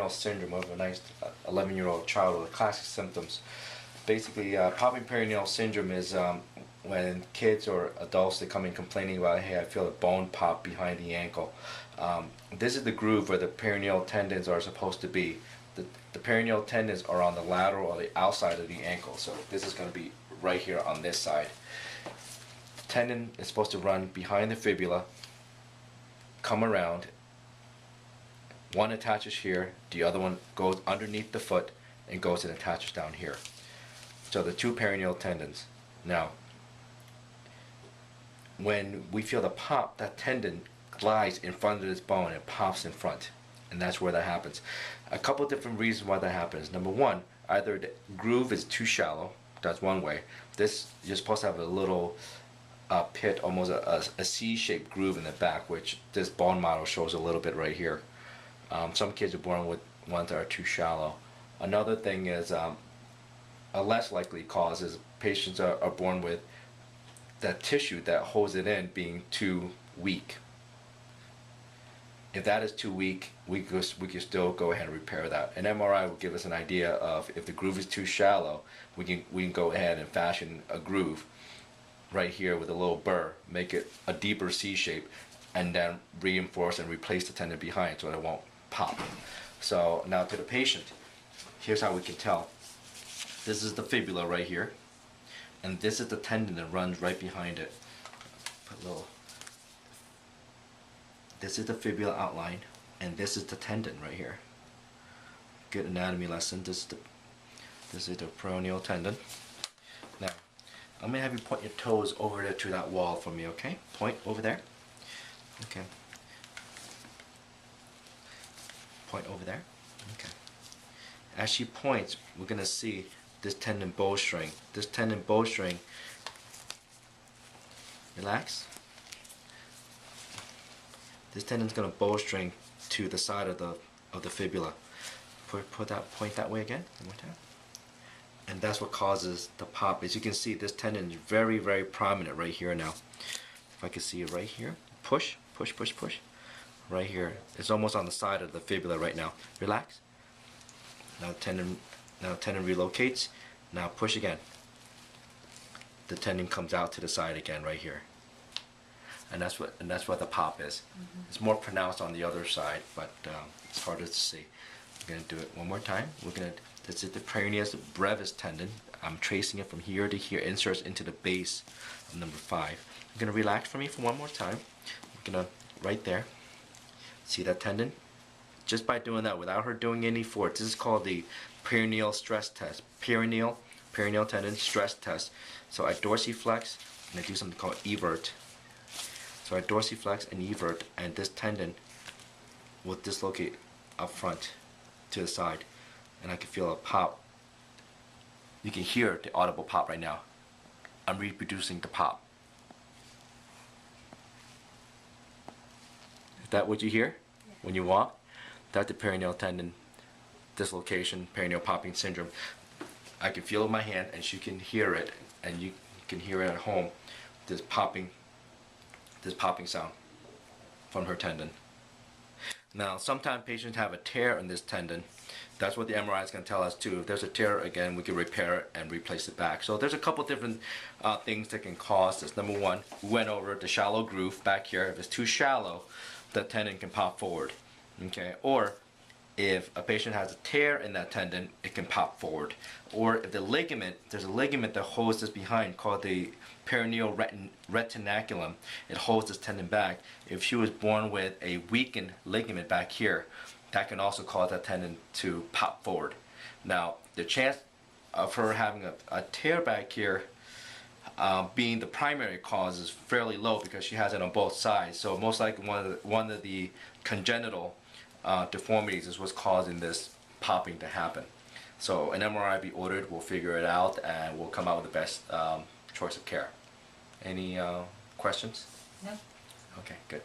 Peroneal Syndrome of a nice 11-year-old child with classic symptoms. Basically, Popping Peroneal Syndrome is when kids or adults, they come in complaining about, hey, I feel a bone pop behind the ankle. This is the groove where the peroneal tendons are supposed to be. The peroneal tendons are on the lateral or the outside of the ankle, so this is going to be right here on this side. The tendon is supposed to run behind the fibula, come around. One attaches here, the other one goes underneath the foot and goes and attaches down here. So the two peroneal tendons. Now, when we feel the pop, that tendon glides in front of this bone and pops in front, and that's where that happens. A couple different reasons why that happens. Number one, either the groove is too shallow. That's one way. This, you're supposed to have a little pit, almost a C-shaped groove in the back, which this bone model shows a little bit right here. Some kids are born with ones that are too shallow. Another thing is a less likely cause is patients are born with that tissue that holds it in being too weak. If that is too weak, we can still go ahead and repair that. An MRI will give us an idea of if the groove is too shallow, we can go ahead and fashion a groove right here with a little burr, make it a deeper C shape, and then reinforce and replace the tendon behind so it won't pop. So now to the patient, here's how we can tell. This is the fibula right here, and this is the tendon that runs right behind it. Put a little. This is the fibula outline, and this is the tendon right here. Good anatomy lesson. This is the peroneal tendon. Now, I'm gonna have you point your toes over there to that wall for me, okay? Point over there. Okay. Point over there. Okay. As she points, we're gonna see this tendon bowstring. This tendon bowstring. Relax. This tendon's gonna bowstring to the side of the fibula. Point that way again. One more time. And that's what causes the pop. As you can see, this tendon is very, very prominent right here now. If I can see it right here. Push, push, push, push. Right here. It's almost on the side of the fibula right now. Relax. Now tendon relocates. Now push again. The tendon comes out to the side again right here. And that's what the pop is. It's more pronounced on the other side, but it's harder to see. We're gonna do it one more time. This is the peroneus brevis tendon. I'm tracing it from here to here, inserts into the base of number 5. You're gonna relax for me for one more time. We're gonna, right there, see that tendon? Just by doing that, without her doing any force, this is called the perineal stress test. Peroneal tendon stress test. So I dorsiflex, and I do something called evert. So I dorsiflex and evert, and this tendon will dislocate up front to the side, and I can feel a pop. You can hear the audible pop right now. I'm reproducing the pop. Is that what you hear when you walk? That's the peroneal tendon dislocation, peroneal popping syndrome. I can feel it in my hand, and she can hear it, and you can hear it at home. This popping sound from her tendon. Now, sometimes patients have a tear in this tendon. That's what the MRI is going to tell us too. If there's a tear, again, we can repair it and replace it back. So there's a couple different things that can cause this. Number one, we went over the shallow groove back here. If it's too shallow, the tendon can pop forward. Okay, or if a patient has a tear in that tendon, it can pop forward. Or if the ligament, there's a ligament that holds this behind called the perineal retinaculum. It holds this tendon back. If she was born with a weakened ligament back here, that can also cause that tendon to pop forward. Now, the chance of her having a tear back here being the primary cause is fairly low because she has it on both sides. So most likely one of the congenital deformities is what's causing this popping to happen. So an MRI be ordered, we'll figure it out, and we'll come out with the best choice of care. Any questions? No. Okay, good.